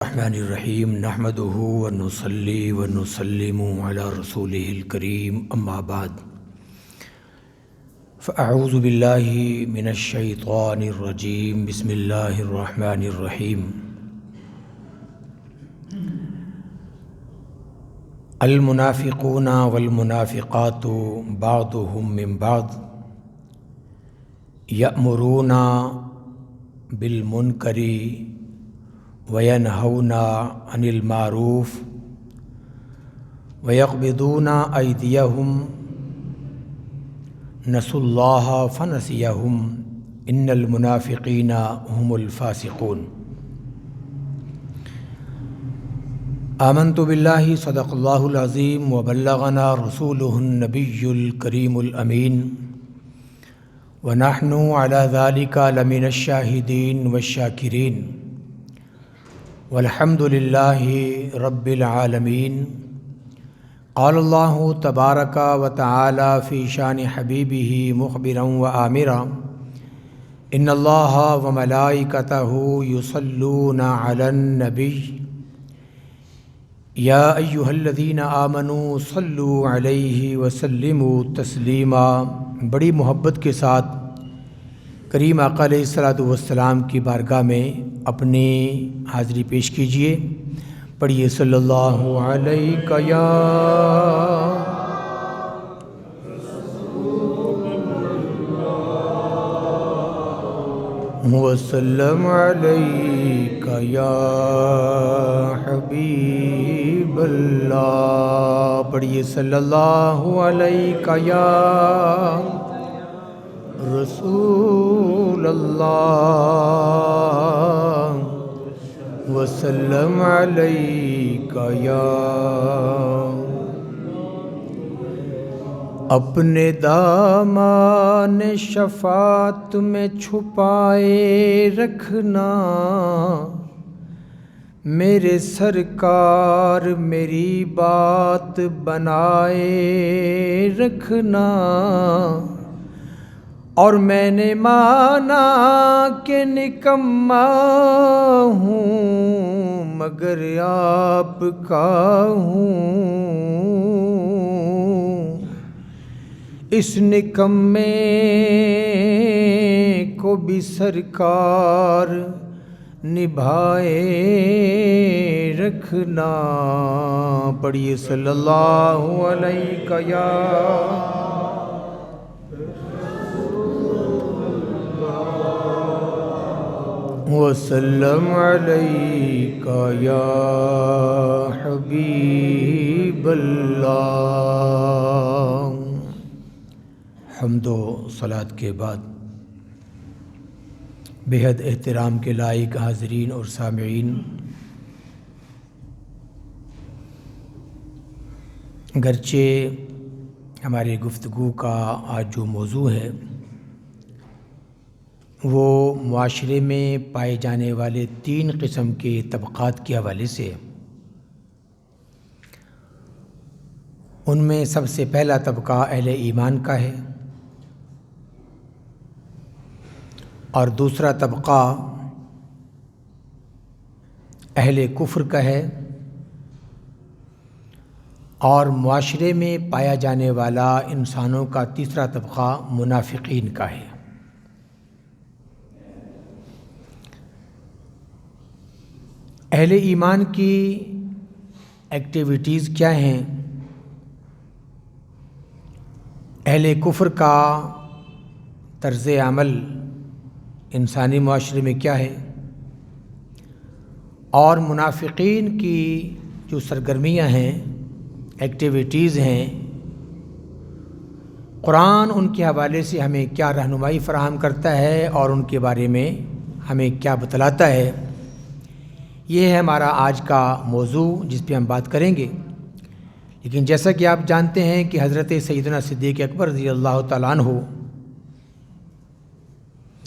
الرحمن الرحیم نحمده ونصلی ونسلم علی رسوله الکریم اما بعد فاعوذ باللہ من الشیطان الرجیم بسم اللہ الرحمن الرحیم المنافقون والمنافقات بعضهم من بعض یأمرون بالمنکر وینہون عن المعروف ویقبضون ایدیہم نسوا اللہ فنسیہم ان المنافقین هم الفاسقون۔ آمنت باللہ صدق اللہ العظیم وبلغنا رسولہ النبی الکریم الامین ونحن علی ذلک لمن الشاہدین والشاکرین والحمد للہ رب العالمین۔ قال اللہ تبارک و تعالی فی شان حبیبہ مخبرا و آمرا ان اللہ و ملائکتہ یصلون علی النبی یا ایہا الذین آمنوا صلوا علیہ وسلموا تسلیما۔ بڑی محبت کے ساتھ کریم آقا علیہ الصلوۃ والسلام کی بارگاہ میں اپنی حاضری پیش کیجیے۔ پڑھیے صلی اللہ علیہ یا وسلم علیہ یا حبیب اللہ۔ پڑھیے صلی اللہ علیہ یا رسول اللہ وسلم علیہ یا۔ اپنے دامان شفاعت میں چھپائے رکھنا میرے سرکار، میری بات بنائے رکھنا۔ اور میں نے مانا کہ نکما ہوں مگر آپ کا ہوں، اس نکمے کو بھی سرکار نبھائے رکھنا۔ پڑھیے صلی اللہ علیہ یا وسلم علیہ یا حبیب اللہ۔ حمد و صلوات کے بعد بےحد احترام کے لائق حاضرین اور سامعین، گرچہ ہماری گفتگو کا آج جو موضوع ہے وہ معاشرے میں پائے جانے والے 3 قسم کے طبقات کے حوالے سے، ان میں سب سے پہلا طبقہ اہل ایمان کا ہے، اور دوسرا طبقہ اہل کفر کا ہے، اور معاشرے میں پایا جانے والا انسانوں کا تیسرا طبقہ منافقین کا ہے۔ اہل ایمان کی ایکٹیویٹیز کیا ہیں، اہل کفر کا طرز عمل انسانی معاشرے میں کیا ہے، اور منافقین کی جو سرگرمیاں ہیں، ایکٹیویٹیز ہیں، قرآن ان کے حوالے سے ہمیں کیا رہنمائی فراہم کرتا ہے اور ان کے بارے میں ہمیں کیا بتلاتا ہے، یہ ہے ہمارا آج کا موضوع جس پہ ہم بات کریں گے۔ لیکن جیسا کہ آپ جانتے ہیں کہ حضرت سیدنا صدیق اکبر رضی اللہ تعالیٰ عنہ،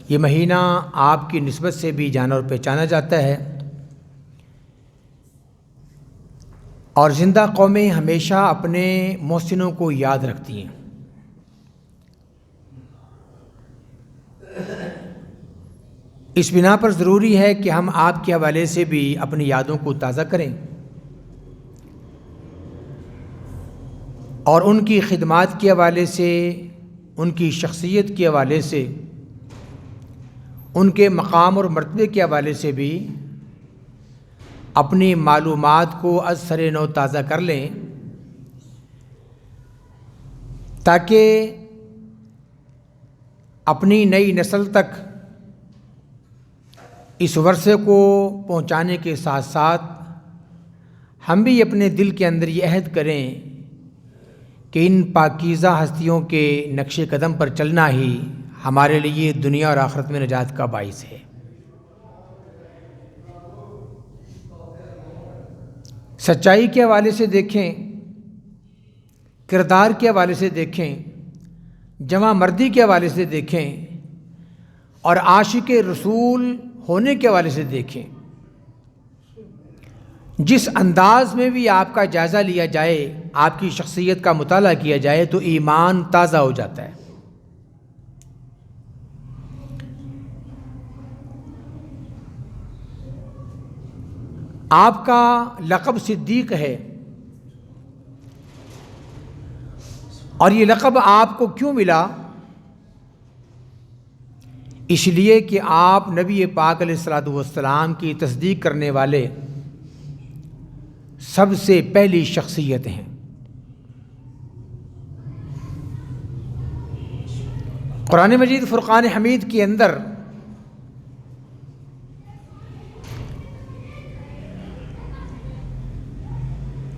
یہ مہینہ آپ کی نسبت سے بھی جانا اور پہچانا جاتا ہے، اور زندہ قومیں ہمیشہ اپنے محسنوں کو یاد رکھتی ہیں۔ اس بنا پر ضروری ہے کہ ہم آپ کے حوالے سے بھی اپنی یادوں کو تازہ کریں اور ان کی خدمات کے حوالے سے، ان کی شخصیت کے حوالے سے، ان کے مقام اور مرتبے کے حوالے سے بھی اپنی معلومات کو از سر نو تازہ کر لیں، تاکہ اپنی نئی نسل تک اس ورثے کو پہنچانے کے ساتھ ساتھ ہم بھی اپنے دل کے اندر یہ عہد کریں کہ ان پاکیزہ ہستیوں کے نقش قدم پر چلنا ہی ہمارے لیے دنیا اور آخرت میں نجات کا باعث ہے۔ سچائی کے حوالے سے دیکھیں، کردار کے حوالے سے دیکھیں، جمع مردی کے حوالے سے دیکھیں اور عاشق رسول ہونے کے حوالے سے دیکھیں۔ جس انداز میں بھی آپ کا جائزہ لیا جائے، آپ کی شخصیت کا مطالعہ کیا جائے تو ایمان تازہ ہو جاتا ہے۔ آپ کا لقب صدیق ہے، اور یہ لقب آپ کو کیوں ملا؟ اس لیے کہ آپ نبی پاک علیہ الصلوۃ والسلام کی تصدیق کرنے والے سب سے پہلی شخصیت ہیں۔ قرآن مجید فرقان حمید کے اندر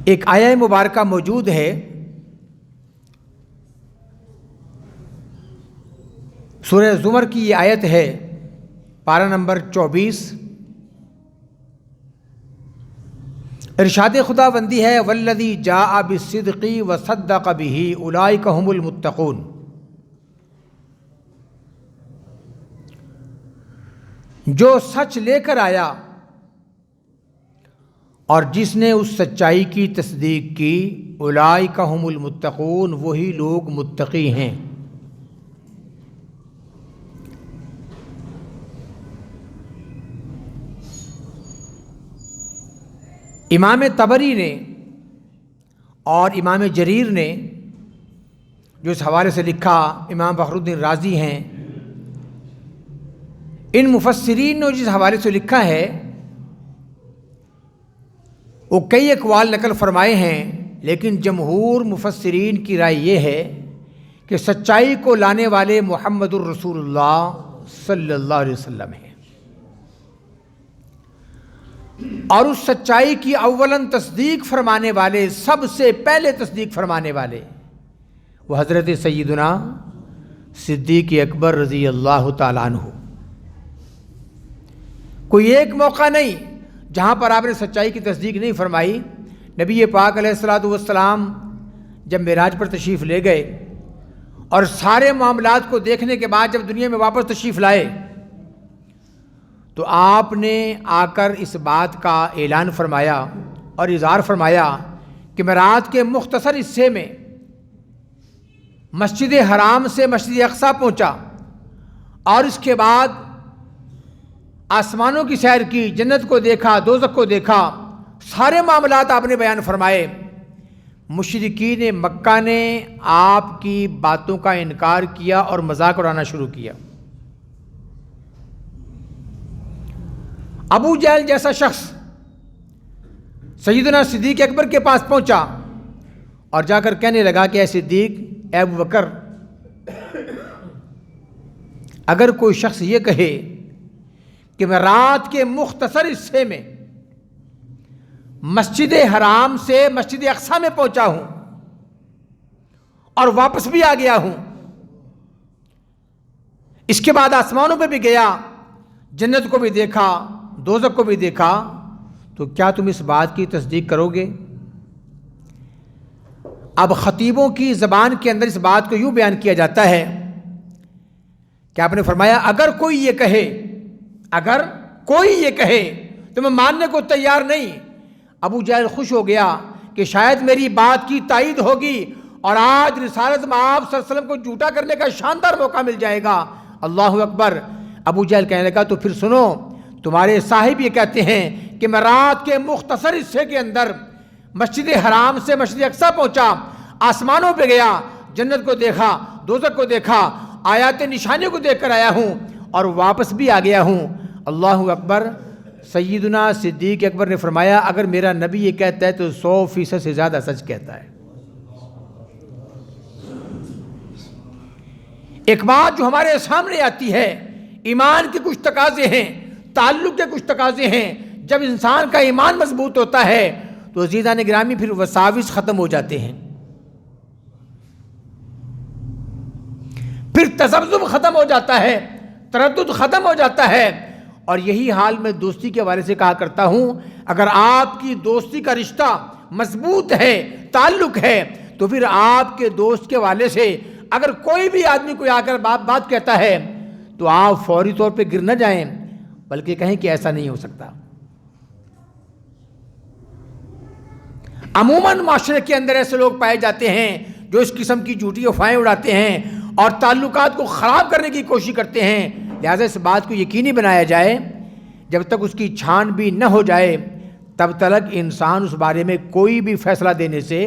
ایک آیہ مبارکہ موجود ہے، سورہ زمر کی یہ آیت ہے، پارہ نمبر 24۔ ارشاد خداوندی ہے، والذی جاء بالصدق وصدق بہ اولئک ھم المتقون۔ جو سچ لے کر آیا اور جس نے اس سچائی کی تصدیق کی، اولئک ھم المتقون، وہی لوگ متقی ہیں۔ امام طبری نے اور امام جریر نے جو اس حوالے سے لکھا، امام فخر الدین رازی ہیں، ان مفسرین نے جس حوالے سے لکھا ہے وہ کئی اقوال نقل فرمائے ہیں، لیکن جمہور مفسرین کی رائے یہ ہے کہ سچائی کو لانے والے محمد الرسول اللہ صلی اللہ علیہ وسلم ہیں، اور اس سچائی کی اولاً تصدیق فرمانے والے، سب سے پہلے تصدیق فرمانے والے وہ حضرت سیدنا صدیق اکبر رضی اللہ تعالیٰ عنہ۔ کوئی ایک موقع نہیں جہاں پر آپ نے سچائی کی تصدیق نہیں فرمائی۔ نبی پاک علیہ الصلوۃ والسلام جب معراج پر تشریف لے گئے اور سارے معاملات کو دیکھنے کے بعد جب دنیا میں واپس تشریف لائے تو آپ نے آ کر اس بات کا اعلان فرمایا اور اظہار فرمایا کہ میں رات کے مختصر حصے میں مسجد حرام سے مسجد اقصیٰ پہنچا اور اس کے بعد آسمانوں کی سیر کی، جنت کو دیکھا، دوزخ کو دیکھا، سارے معاملات آپ نے بیان فرمائے۔ مشرکین مکہ نے آپ کی باتوں کا انکار کیا اور مذاق اڑانا شروع کیا۔ ابو جہل جیسا شخص سیدنا صدیق اکبر کے پاس پہنچا اور جا کر کہنے لگا کہ اے صدیق، اے ابو بکر، اگر کوئی شخص یہ کہے کہ میں رات کے مختصر حصے میں مسجد حرام سے مسجد اقصیٰ میں پہنچا ہوں اور واپس بھی آ گیا ہوں، اس کے بعد آسمانوں پہ بھی گیا، جنت کو بھی دیکھا، دوزخ کو بھی دیکھا، تو کیا تم اس بات کی تصدیق کرو گے؟ اب خطیبوں کی زبان کے اندر اس بات کو یوں بیان کیا جاتا ہے کہ آپ نے فرمایا اگر کوئی یہ کہے تو میں ماننے کو تیار نہیں۔ ابو جہل خوش ہو گیا کہ شاید میری بات کی تائید ہوگی اور آج رسالت میں آپ صلی اللہ علیہ وسلم کو جھوٹا کرنے کا شاندار موقع مل جائے گا۔ اللہ اکبر! ابو جہل کہنے لگا تو پھر سنو، تمہارے صاحب یہ کہتے ہیں کہ میں رات کے مختصر حصے کے اندر مسجد حرام سے مسجد اقصیٰ پہنچا، آسمانوں پہ گیا، جنت کو دیکھا، دوزخ کو دیکھا، آیات نشانیوں کو دیکھ کر آیا ہوں اور واپس بھی آ گیا ہوں۔ اللہ اکبر۔ سیدنا صدیق اکبر نے فرمایا اگر میرا نبی یہ کہتا ہے تو 100% سے زیادہ سچ کہتا ہے۔ ایک بات جو ہمارے سامنے آتی ہے، ایمان کے کچھ تقاضے ہیں، تعلق کے کچھ تقاضے ہیں۔ جب انسان کا ایمان مضبوط ہوتا ہے تو عزیزان گرامی پھر وساوس ختم ہو جاتے ہیں، پھر تذبذب ختم ہو جاتا ہے، تردد ختم ہو جاتا ہے۔ اور یہی حال میں دوستی کے حوالے سے کہا کرتا ہوں، اگر آپ کی دوستی کا رشتہ مضبوط ہے، تعلق ہے، تو پھر آپ کے دوست کے حوالے سے اگر کوئی بھی آدمی کوئی آ کر بات کہتا ہے تو آپ فوری طور پہ گر نہ جائیں، بلکہ کہیں کہ ایسا نہیں ہو سکتا۔ عموماً معاشرے کے اندر ایسے لوگ پائے جاتے ہیں جو اس قسم کی جھوٹی افواہیں اڑاتے ہیں اور تعلقات کو خراب کرنے کی کوشش کرتے ہیں۔ لہذا اس بات کو یقینی بنایا جائے، جب تک اس کی چھان بین نہ ہو جائے تب تک انسان اس بارے میں کوئی بھی فیصلہ دینے سے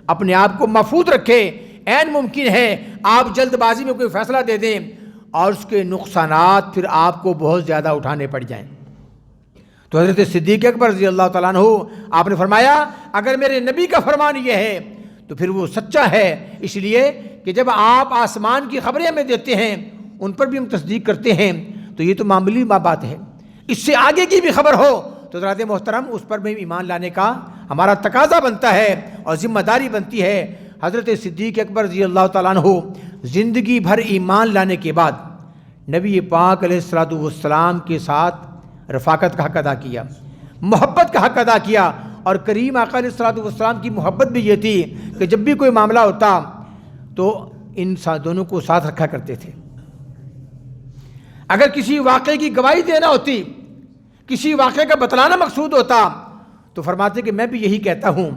اپنے آپ کو محفوظ رکھے۔ عین ممکن ہے آپ جلد بازی میں کوئی فیصلہ دے دیں اور اس کے نقصانات پھر آپ کو بہت زیادہ اٹھانے پڑ جائیں۔ تو حضرت صدیق اکبر رضی اللہ تعالیٰ عنہ آپ نے فرمایا اگر میرے نبی کا فرمان یہ ہے تو پھر وہ سچا ہے، اس لیے کہ جب آپ آسمان کی خبریں ہمیں دیتے ہیں ان پر بھی ہم تصدیق کرتے ہیں، تو یہ تو معمولی بات ہے۔ اس سے آگے کی بھی خبر ہو تو حضرات محترم اس پر بھی ایمان لانے کا ہمارا تقاضا بنتا ہے اور ذمہ داری بنتی ہے۔ حضرت صدیق اکبر رضی اللہ تعالیٰ عنہ زندگی بھر ایمان لانے کے بعد نبی پاک علیہ الصلوۃ والسلام کے ساتھ رفاقت کا حق ادا کیا، محبت کا حق ادا کیا، اور کریم آقا علیہ الصلوۃ والسلام کی محبت بھی یہ تھی کہ جب بھی کوئی معاملہ ہوتا تو ان دونوں کو ساتھ رکھا کرتے تھے۔ اگر کسی واقعے کی گواہی دینا ہوتی، کسی واقعے کا بتلانا مقصود ہوتا تو فرماتے کہ میں بھی یہی کہتا ہوں،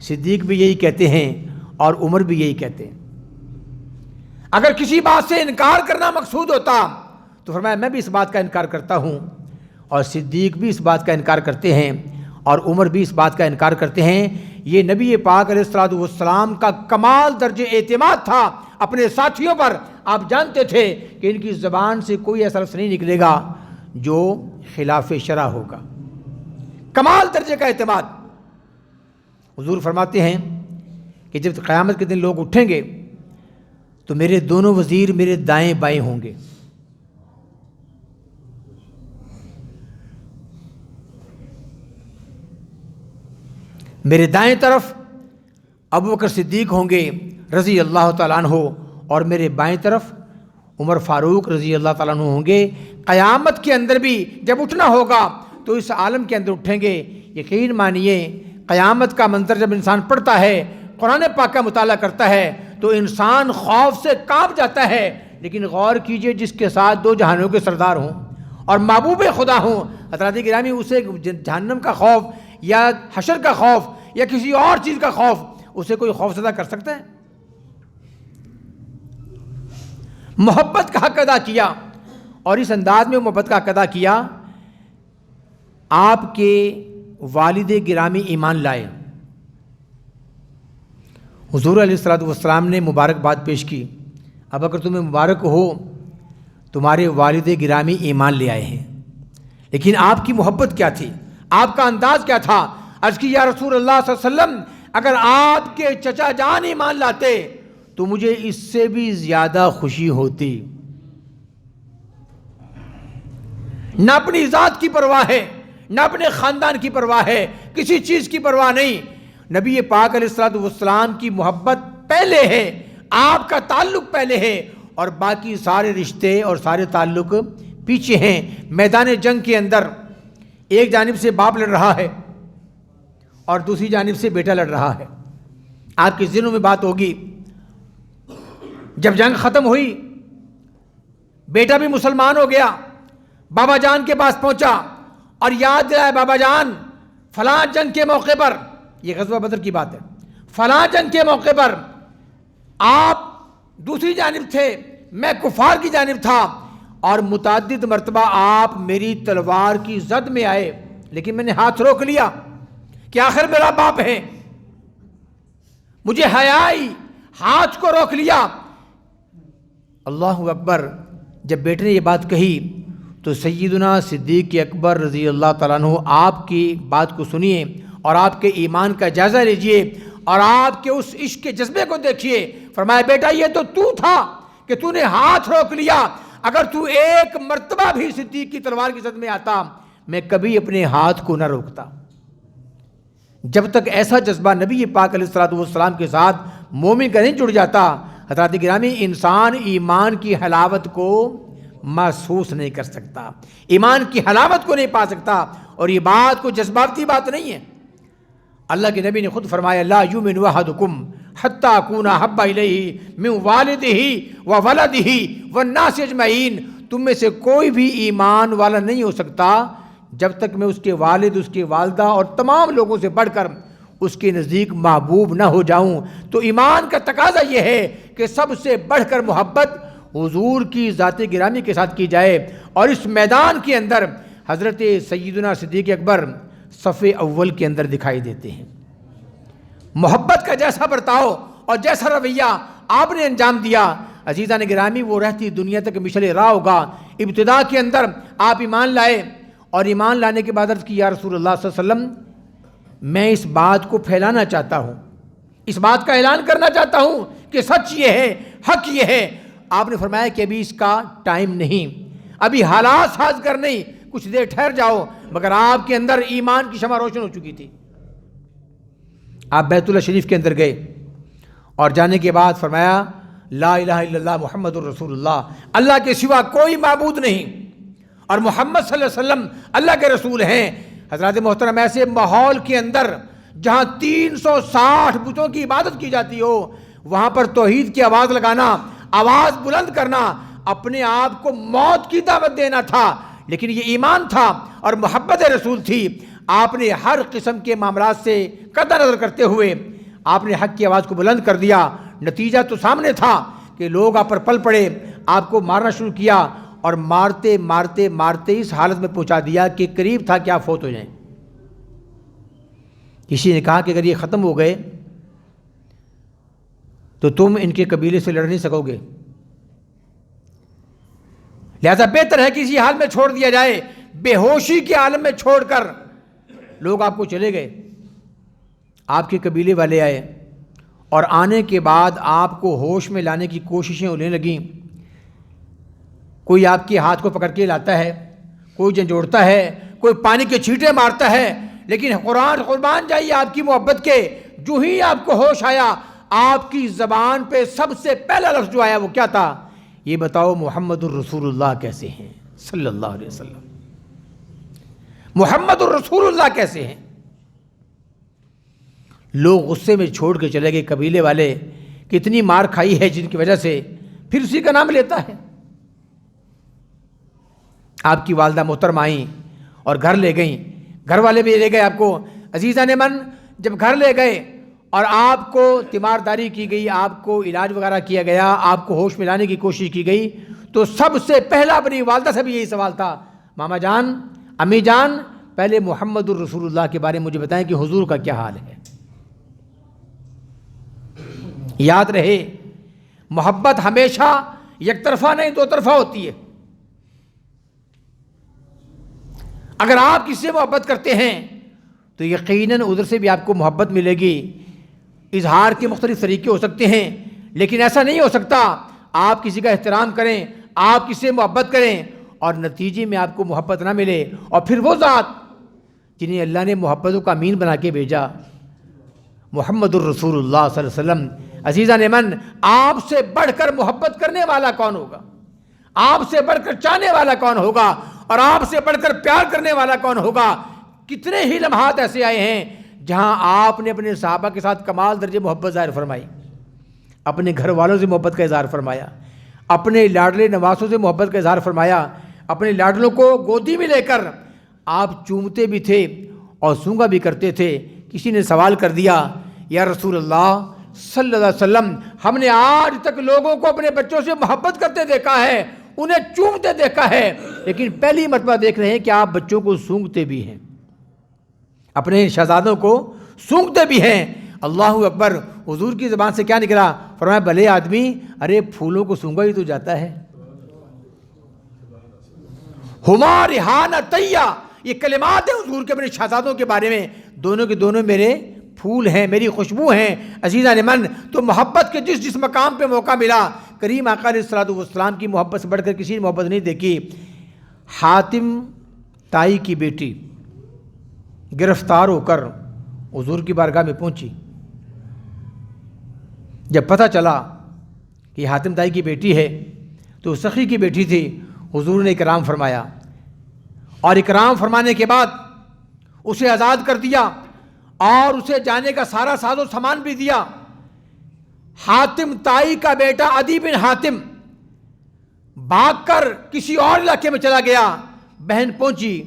صدیق بھی یہی کہتے ہیں اور عمر بھی یہی کہتے ہیں۔ اگر کسی بات سے انکار کرنا مقصود ہوتا تو فرمایا میں بھی اس بات کا انکار کرتا ہوں، اور صدیق بھی اس بات کا انکار کرتے ہیں اور عمر بھی اس بات کا انکار کرتے ہیں۔ یہ نبی پاک علیہ الصلوۃ والسلام کا کمال درجہ اعتماد تھا اپنے ساتھیوں پر۔ آپ جانتے تھے کہ ان کی زبان سے کوئی ایسا لفظ نہیں نکلے گا جو خلاف شرع ہوگا، کمال درجے کا اعتماد۔ حضور فرماتے ہیں کہ جب قیامت کے دن لوگ اٹھیں گے تو میرے دونوں وزیر میرے دائیں بائیں ہوں گے، میرے دائیں طرف ابو بکر صدیق ہوں گے رضی اللہ تعالیٰ عنہ، اور میرے بائیں طرف عمر فاروق رضی اللہ تعالیٰ عنہ ہوں گے۔ قیامت کے اندر بھی جب اٹھنا ہوگا تو اس عالم کے اندر اٹھیں گے۔ یقین مانیے قیامت کا منظر جب انسان پڑھتا ہے، قرآن پاک کا مطالعہ کرتا ہے تو انسان خوف سے کانپ جاتا ہے۔ لیکن غور کیجئے جس کے ساتھ دو جہانوں کے سردار ہوں اور محبوب خدا ہوں، حضرات گرامی، اسے جہنم کا خوف یا حشر کا خوف یا کسی اور چیز کا خوف اسے کوئی خوف زدہ کر سکتا ہے؟ محبت کا حق ادا کیا، اور اس انداز میں محبت کا حق ادا کیا۔ آپ کے والد گرامی ایمان لائے، حضور علیہ الصلوۃ والسلام نے مبارکباد پیش کی، اب اگر تمہیں مبارک ہو تمہارے والد گرامی ایمان لے آئے ہیں۔ لیکن آپ کی محبت کیا تھی، آپ کا انداز کیا تھا؟ عرض کی یا رسول اللہ صلی اللہ علیہ وسلم اگر آپ کے چچا جان ایمان لاتے تو مجھے اس سے بھی زیادہ خوشی ہوتی۔ نہ اپنی ذات کی پرواہ ہے، نہ اپنے خاندان کی پرواہ ہے، کسی چیز کی پرواہ نہیں۔ نبی پاک علیہ الصلوۃ والسلام کی محبت پہلے ہے، آپ کا تعلق پہلے ہے، اور باقی سارے رشتے اور سارے تعلق پیچھے ہیں۔ میدان جنگ کے اندر ایک جانب سے باپ لڑ رہا ہے اور دوسری جانب سے بیٹا لڑ رہا ہے۔ آپ کے ذہنوں میں بات ہوگی، جب جنگ ختم ہوئی بیٹا بھی مسلمان ہو گیا، بابا جان کے پاس پہنچا اور یاد دلایا بابا جان فلاں جنگ کے موقع پر، یہ غزوہ بدر کی بات ہے، فلاں جنگ کے موقع پر آپ دوسری جانب تھے، میں کفار کی جانب تھا، اور متعدد مرتبہ آپ میری تلوار کی زد میں آئے، لیکن میں نے ہاتھ روک لیا کہ آخر میرا باپ ہے، مجھے حیا آئی، ہاتھ کو روک لیا۔ اللہ اکبر۔ جب بیٹے نے یہ بات کہی تو سیدنا صدیق اکبر رضی اللہ تعالیٰ عنہ آپ کی بات کو سنیے اور آپ کے ایمان کا جائزہ لیجئے اور آپ کے اس عشق کے جذبے کو دیکھیے۔ فرمایا بیٹا یہ تو تھا کہ تو نے ہاتھ روک لیا، اگر تو ایک مرتبہ بھی صدیق کی تلوار کی زد میں آتا میں کبھی اپنے ہاتھ کو نہ روکتا۔ جب تک ایسا جذبہ نبی پاک علیہ الصلوۃ والسلام کے ساتھ مومن کا نہیں جڑ جاتا، حضرات گرامی، انسان ایمان کی حلاوت کو محسوس نہیں کر سکتا، ایمان کی حلاوت کو نہیں پا سکتا، اور یہ بات کوئی جذباتی بات نہیں ہے۔ اللہ کے نبی نے خود فرمایا لا یؤمن احدکم حتی اکون احب الیہ من والدہ وولدہ والناس اجمعین، تم میں سے کوئی بھی ایمان والا نہیں ہو سکتا جب تک میں اس کے والد، اس کی والدہ اور تمام لوگوں سے بڑھ کر اس کے نزدیک محبوب نہ ہو جاؤں۔ تو ایمان کا تقاضا یہ ہے کہ سب سے بڑھ کر محبت حضور کی ذات گرامی کے ساتھ کی جائے، اور اس میدان کے اندر حضرت سیدنا صدیق اکبر صف اول کے اندر دکھائی دیتے ہیں۔ محبت کا جیسا برتاؤ اور جیسا رویہ آپ نے انجام دیا، عزیزان گرامی، وہ رہتی دنیا تک مشعل راہ ہوگا۔ ابتدا کے اندر آپ ایمان لائے، اور ایمان لانے کے بعد عرض کی یا رسول اللہ صلی اللہ علیہ وسلم میں اس بات کو پھیلانا چاہتا ہوں، اس بات کا اعلان کرنا چاہتا ہوں کہ سچ یہ ہے، حق یہ ہے۔ آپ نے فرمایا کہ ابھی اس کا ٹائم نہیں، ابھی حالات سازگار نہیں، کچھ دیر ٹھہر جاؤ۔ مگر آپ کے اندر ایمان کی شمع روشن ہو چکی تھی۔ آپ بیت اللہ شریف کے اندر گئے اور جانے کے بعد فرمایا لا الہ الا اللہ محمد الرسول اللہ، اللہ کے سوا کوئی معبود نہیں اور محمد صلی اللہ علیہ وسلم اللہ کے رسول ہیں۔ حضرات محترم، ایسے ماحول کے اندر جہاں 360 بتوں کی عبادت کی جاتی ہو، وہاں پر توحید کی آواز لگانا، آواز بلند کرنا، اپنے آپ کو موت کی دعوت دینا تھا، لیکن یہ ایمان تھا اور محبت رسول تھی۔ آپ نے ہر قسم کے معاملات سے قطع نظر کرتے ہوئے آپ نے حق کی آواز کو بلند کر دیا۔ نتیجہ تو سامنے تھا کہ لوگ آپ پر پل پڑے، آپ کو مارنا شروع کیا، اور مارتے مارتے مارتے اس حالت میں پہنچا دیا کہ قریب تھا کہ آپ فوت ہو جائیں۔ کسی نے کہا کہ اگر یہ ختم ہو گئے تو تم ان کے قبیلے سے لڑ نہیں سکو گے، لہذا بہتر ہے کہ اسی حال میں چھوڑ دیا جائے۔ بے ہوشی کے عالم میں چھوڑ کر لوگ آپ کو چلے گئے۔ آپ کے قبیلے والے آئے اور آنے کے بعد آپ کو ہوش میں لانے کی کوششیں ہونے لگیں۔ کوئی آپ کے ہاتھ کو پکڑ کے لاتا ہے، کوئی جھنجھوڑتا ہے، کوئی پانی کے چھینٹے مارتا ہے، لیکن قربان جائیے آپ کی محبت کے، جو ہی آپ کو ہوش آیا آپ کی زبان پہ سب سے پہلا لفظ جو آیا وہ کیا تھا؟ یہ بتاؤ محمد الرسول اللہ کیسے ہیں صلی اللہ علیہ وسلم، محمد الرسول اللہ کیسے ہیں؟ لوگ غصے میں چھوڑ کے چلے گئے، قبیلے والے، کتنی مار کھائی ہے جن کی وجہ سے، پھر اسی کا نام لیتا ہے۔ آپ کی والدہ محترم آئیں اور گھر لے گئیں، گھر والے بھی لے گئے آپ کو۔ عزیزان من، جب گھر لے گئے اور آپ کو تیمارداری کی گئی، آپ کو علاج وغیرہ کیا گیا، آپ کو ہوش میں لانے کی کوشش کی گئی، تو سب سے پہلا اپنی والدہ سے بھی یہی سوال تھا، ماما جان، امی جان، پہلے محمد الرسول اللہ کے بارے میں مجھے بتائیں کہ حضور کا کیا حال ہے۔ یاد رہے، محبت ہمیشہ یک طرفہ نہیں دو طرفہ ہوتی ہے۔ اگر آپ کسی سے محبت کرتے ہیں تو یقیناً ادھر سے بھی آپ کو محبت ملے گی۔ اظہار کے مختلف طریقے ہو سکتے ہیں، لیکن ایسا نہیں ہو سکتا آپ کسی کا احترام کریں، آپ کسی سے محبت کریں اور نتیجے میں آپ کو محبت نہ ملے، اور پھر وہ ذات جنہیں اللہ نے محبتوں کا امین بنا کے بھیجا، محمد الرسول اللہ صلی اللہ علیہ وسلم۔ عزیزان من، آپ سے بڑھ کر محبت کرنے والا کون ہوگا؟ آپ سے بڑھ کر چاہنے والا کون ہوگا؟ اور آپ سے بڑھ کر پیار کرنے والا کون ہوگا؟ کتنے ہی لمحات ایسے آئے ہیں جہاں آپ نے اپنے صحابہ کے ساتھ کمال درجے محبت ظاہر فرمائی، اپنے گھر والوں سے محبت کا اظہار فرمایا، اپنے لاڈلے نواسوں سے محبت کا اظہار فرمایا، اپنے لاڈلوں کو گودی میں لے کر آپ چومتے بھی تھے اور سونگا بھی کرتے تھے۔ کسی نے سوال کر دیا، یا رسول اللہ صلی اللہ علیہ وسلم، ہم نے آج تک لوگوں کو اپنے بچوں سے محبت کرتے دیکھا ہے، انہیں چومتے دیکھا ہے، لیکن پہلی مرتبہ دیکھ رہے ہیں کہ آپ بچوں کو سونگھتے بھی ہیں، اپنے شہزادوں کو سونگھتے بھی ہیں۔ اللہ اکبر! حضور کی زبان سے کیا نکلا؟ فرمایا بھلے آدمی، ارے پھولوں کو سونگھا ہی تو جاتا ہے۔ ہما ریحانتیہ، یہ کلمات ہیں حضور کے اپنے شہزادوں کے بارے میں، دونوں کے دونوں میرے پھول ہیں، میری خوشبو ہیں۔ عزیزان من، تو محبت کے جس مقام پہ موقع ملا، کریم آقا علیہ الصلوۃ والسلام کی محبت سے بڑھ کر کسی نے محبت نہیں دیکھی۔ حاتم تائی کی بیٹی گرفتار ہو کر حضور کی بارگاہ میں پہنچی۔ جب پتہ چلا کہ حاتم تائی کی بیٹی ہے تو سخی کی بیٹی تھی، حضور نے اکرام فرمایا، اور اکرام فرمانے کے بعد اسے آزاد کر دیا اور اسے جانے کا سارا ساز و سامان بھی دیا۔ حاتم تائی کا بیٹا عدی بن حاتم بھاگ کر کسی اور علاقے میں چلا گیا۔ بہن پہنچی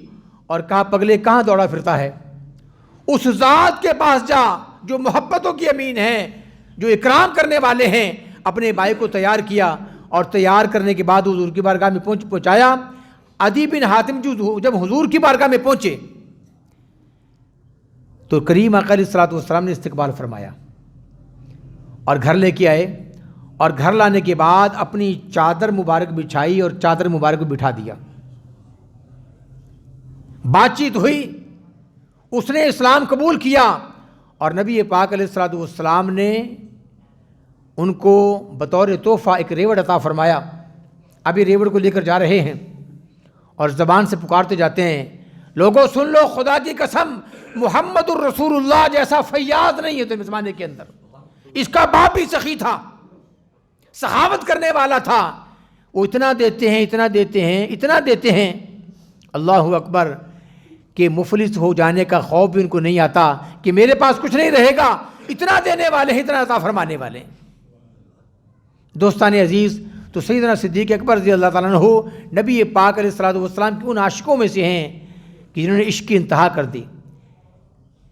اور کہا پگلے کہاں دوڑا پھرتا ہے؟ اس ذات کے پاس جا جو محبتوں کی امین ہیں، جو اکرام کرنے والے ہیں۔ اپنے بھائی کو تیار کیا اور تیار کرنے کے بعد حضور کی بارگاہ میں پہنچایا۔ عدی بن حاتم جب حضور کی بارگاہ میں پہنچے تو کریم آقا علیہ الصلوۃ والسلام نے استقبال فرمایا اور گھر لے کے آئے، اور گھر لانے کے بعد اپنی چادر مبارک بچھائی اور چادر مبارک کو بٹھا دیا۔ بات چیت ہوئی، اس نے اسلام قبول کیا، اور نبی پاک علیہ الصلوۃ والسلام نے ان کو بطور تحفہ ایک ریوڑ عطا فرمایا۔ ابھی ریوڑ کو لے کر جا رہے ہیں اور زبان سے پکارتے جاتے ہیں، لوگوں سن لو، خدا کی قسم محمد الرسول اللہ جیسا فیاض نہیں ہے تم زمانے کے اندر۔ اس کا باپ بھی سخی تھا، سخاوت کرنے والا تھا، وہ اتنا دیتے ہیں، اتنا دیتے ہیں، اتنا دیتے ہیں، اللہ اکبر، کہ مفلس ہو جانے کا خوف بھی ان کو نہیں آتا کہ میرے پاس کچھ نہیں رہے گا، اتنا دینے والے ہیں، اتنا عطا فرمانے والے ہیں۔ دوستان عزیز، تو سیدنا صدیق اکبر رضی اللہ تعالیٰ عنہ نبی پاک علیہ الصلوۃ والسلام کی ان عاشقوں میں سے ہیں کہ جنہوں نے عشق کی انتہا کر دی۔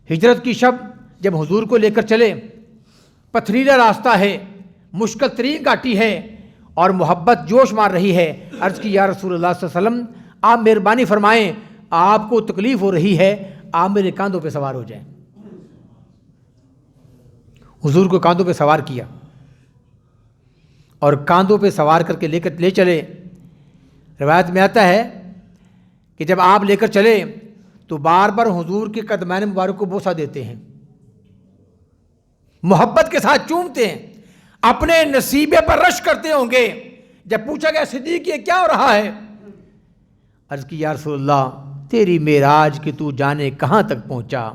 ہجرت کی شب جب حضور کو لے کر چلے، پتھریلا راستہ ہے، مشکل ترین گھاٹی ہے، اور محبت جوش مار رہی ہے، عرض کی یا رسول اللہ صلی اللہ علیہ وسلم آپ مہربانی فرمائیں، آپ کو تکلیف ہو رہی ہے، آپ میرے کاندھوں پہ سوار ہو جائیں۔ حضور کو کاندھوں پہ سوار کیا اور کاندھوں پہ سوار کر کے لے چلے۔ روایت میں آتا ہے کہ جب آپ لے کر چلے تو بار بار حضور کے قدمین مبارک کو بوسہ دیتے ہیں، محبت کے ساتھ چومتے ہیں، اپنے نصیبے پر رش کرتے ہوں گے۔ جب پوچھا گیا صدیق یہ کیا ہو رہا ہے؟ عرض کی یا رسول اللہ تیری معراج کہ تو جانے کہاں تک پہنچا،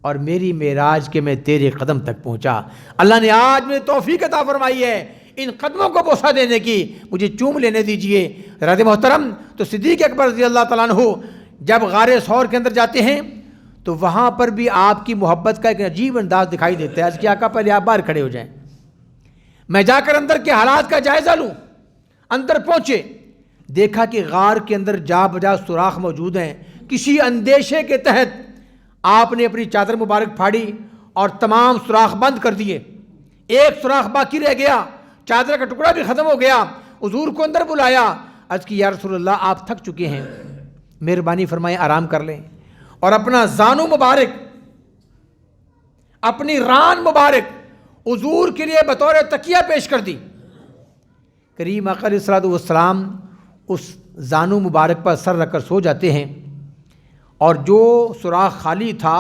اور میری معراج کہ میں تیرے قدم تک پہنچا۔ اللہ نے آج مجھے توفیق عطا فرمائی ہے ان قدموں کو بوسہ دینے کی، مجھے چوم لینے دیجئے۔ حضرت محترم، تو صدیق اکبر رضی اللہ تعالیٰ عنہ جب غار ثور کے اندر جاتے ہیں تو وہاں پر بھی آپ کی محبت کا ایک عجیب انداز دکھائی دیتا ہے۔ عرض کیا آقا پہلے آپ باہر کھڑے ہو جائیں، میں جا کر اندر کے حالات کا جائزہ لوں۔ اندر پہنچے، دیکھا کہ غار کے اندر جا بجا سوراخ موجود ہیں۔ کسی اندیشے کے تحت آپ نے اپنی چادر مبارک پھاڑی اور تمام سوراخ بند کر دیے، ایک سوراخ باقی رہ گیا، چادر کا ٹکڑا بھی ختم ہو گیا۔ حضور کو اندر بلایا، عرض کی یا رسول اللہ آپ تھک چکے ہیں، مہربانی فرمائیں آرام کر لیں، اور اپنا زانو مبارک، اپنی ران مبارک حضور کے لیے بطور تکیہ پیش کر دی۔ کریم آقا علیہ الصلوۃ والسلام اس زانو مبارک پر سر رکھ کر سو جاتے ہیں، اور جو سوراخ خالی تھا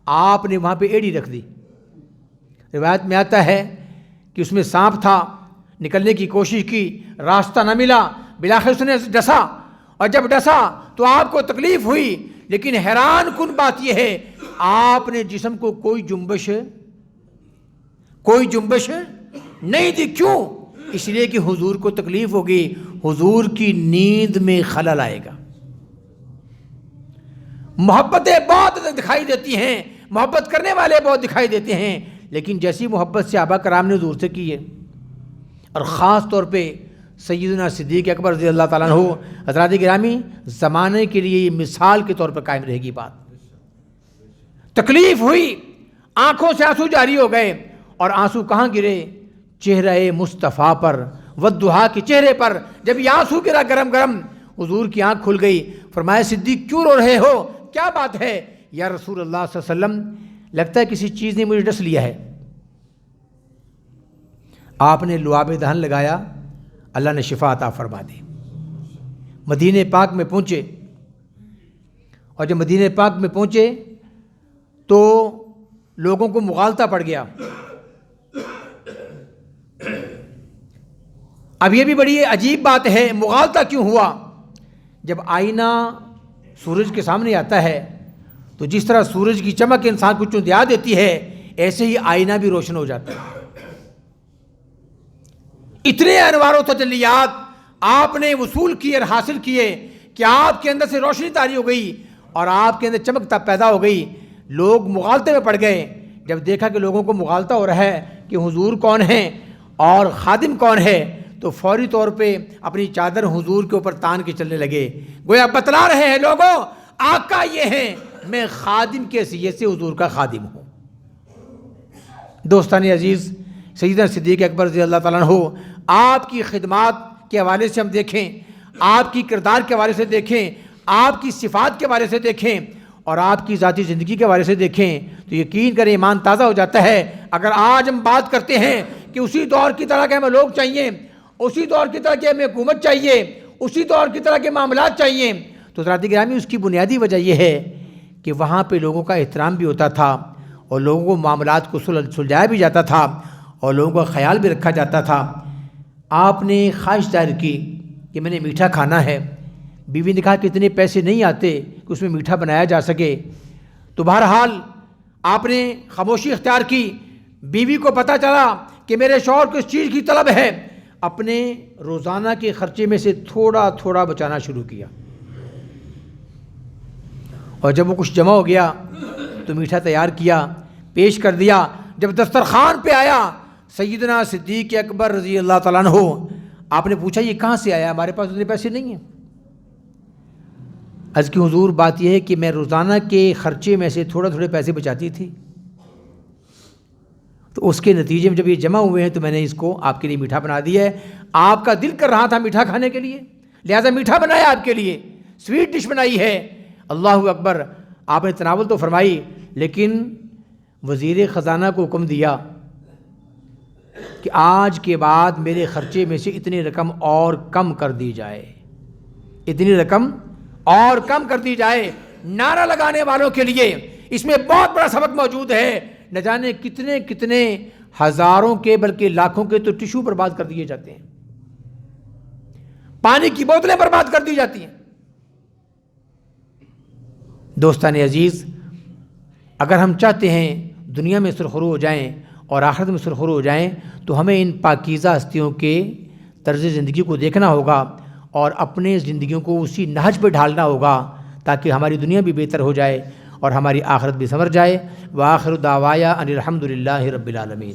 آپ نے وہاں پہ ایڑی رکھ دی۔ روایت میں آتا ہے کہ اس میں سانپ تھا، نکلنے کی کوشش کی، راستہ نہ ملا، بالآخر اس نے ڈسا، اور جب ڈسا تو آپ کو تکلیف ہوئی، لیکن حیران کن بات یہ ہے آپ نے جسم کو کوئی جنبش نہیں دی۔ کیوں؟ اس لیے کہ حضور کو تکلیف ہوگی، حضور کی نیند میں خلل آئے گا۔ محبتیں بہت دکھائی دیتی ہیں، محبت کرنے والے بہت دکھائی دیتے ہیں، لیکن جیسی محبت صحابہ کرام نے حضور سے کی ہے، اور خاص طور پہ سیدنا صدیق اکبر رضی اللہ تعالیٰ عنہ، حضرات گرامی زمانے کے لیے یہ مثال کے طور پر قائم رہے گی بات۔ تکلیف ہوئی، آنکھوں سے آنسو جاری ہو گئے، اور آنسو کہاں گرے؟ چہرہ مصطفیٰ پر، والضحیٰ کے چہرے پر جب یہ آنسو گرا گرم گرم، حضور کی آنکھ کھل گئی. فرمایا صدیق کیوں رو رہے ہو، کیا بات ہے؟ یا رسول اللہ صلی اللہ علیہ وسلم لگتا ہے کسی چیز نے مجھے ڈس لیا ہے. آپ نے لعاب دہن لگایا، اللہ نے شفا عطا فرما دی. مدینہ پاک میں پہنچے، اور جب مدینہ پاک میں پہنچے تو لوگوں کو مغالطہ پڑ گیا. اب یہ بھی بڑی عجیب بات ہے، مغالطہ کیوں ہوا؟ جب آئینہ سورج کے سامنے آتا ہے تو جس طرح سورج کی چمک انسان کو چوندیا دیتی ہے، ایسے ہی آئینہ بھی روشن ہو جاتا ہے. اتنے انوار و تجلیات آپ نے وصول کیے اور حاصل کیے کہ آپ کے اندر سے روشنی طاری ہو گئی اور آپ کے اندر چمک پیدا ہو گئی. لوگ مغالطے میں پڑ گئے. جب دیکھا کہ لوگوں کو مغالطہ ہو رہا ہے کہ حضور کون ہیں اور خادم کون ہے، تو فوری طور پہ اپنی چادر حضور کے اوپر تان کے چلنے لگے، گویا بتلا رہے ہیں لوگوں آقا یہ ہیں، میں خادم کی حیثیت سے حضور کا خادم ہوں. دوستان عزیز، سیدنا صدیق اکبر رضی اللہ تعالیٰ عنہ آپ کی خدمات کے حوالے سے ہم دیکھیں، آپ کی کردار کے حوالے سے دیکھیں، آپ کی صفات کے حوالے سے دیکھیں اور آپ کی ذاتی زندگی کے حوالے سے دیکھیں تو یقین کریں ایمان تازہ ہو جاتا ہے. اگر آج ہم بات کرتے ہیں کہ اسی دور کی طرح کے ہمیں لوگ چاہیے، اسی دور کی طرح کی ہمیں حکومت چاہیے، اسی دور کی طرح کے معاملات چاہیے، تو حضرات گرامی اس کی بنیادی وجہ یہ ہے کہ وہاں پہ لوگوں کا احترام بھی ہوتا تھا اور لوگوں کو معاملات کو سلجھایا بھی جاتا تھا اور لوگوں کا خیال بھی رکھا جاتا تھا. آپ نے خواہش ظاہر کی کہ میں نے میٹھا کھانا ہے. بیوی نے کہا کہ اتنے پیسے نہیں آتے کہ اس میں میٹھا بنایا جا سکے. تو بہرحال آپ نے خاموشی اختیار کی. بیوی کو پتہ چلا کہ میرے شوہر کو اس چیز کی طلب ہے، اپنے روزانہ کے خرچے میں سے تھوڑا تھوڑا بچانا شروع کیا. اور جب وہ کچھ جمع ہو گیا تو میٹھا تیار کیا، پیش کر دیا. جب دسترخوان پہ آیا سیدنا صدیق اکبر رضی اللہ تعالیٰ عنہ، آپ نے پوچھا یہ کہاں سے آیا؟ ہمارے پاس اتنے پیسے نہیں ہیں. عرض کی حضور بات یہ ہے کہ میں روزانہ کے خرچے میں سے تھوڑے تھوڑے پیسے بچاتی تھی، تو اس کے نتیجے میں جب یہ جمع ہوئے ہیں تو میں نے اس کو آپ کے لیے میٹھا بنا دیا ہے. آپ کا دل کر رہا تھا میٹھا کھانے کے لیے، لہذا میٹھا بنایا آپ کے لیے، سویٹ ڈش بنائی ہے. اللہ اکبر. آپ نے تناول تو فرمائی، لیکن وزیر خزانہ کو حکم دیا کہ آج کے بعد میرے خرچے میں سے اتنی رقم اور کم کر دی جائے، اتنی رقم اور کم کر دی جائے. نعرہ لگانے والوں کے لیے اس میں بہت بڑا سبق موجود ہے. نہ جانے کتنے کتنے ہزاروں کے بلکہ لاکھوں کے تو ٹشو برباد کر دیے جاتے ہیں، پانی کی بوتلیں برباد کر دی جاتی ہیں. دوستان عزیز، اگر ہم چاہتے ہیں دنیا میں سرخرو ہو جائیں اور آخرت میں سرخرو ہو جائیں تو ہمیں ان پاکیزہ ہستیوں کے طرز زندگی کو دیکھنا ہوگا اور اپنے زندگیوں کو اسی نہج پہ ڈھالنا ہوگا تاکہ ہماری دنیا بھی بہتر ہو جائے اور ہماری آخرت بھی سنور جائے. وآخر دعوایا ان الحمد للہ رب العالمین.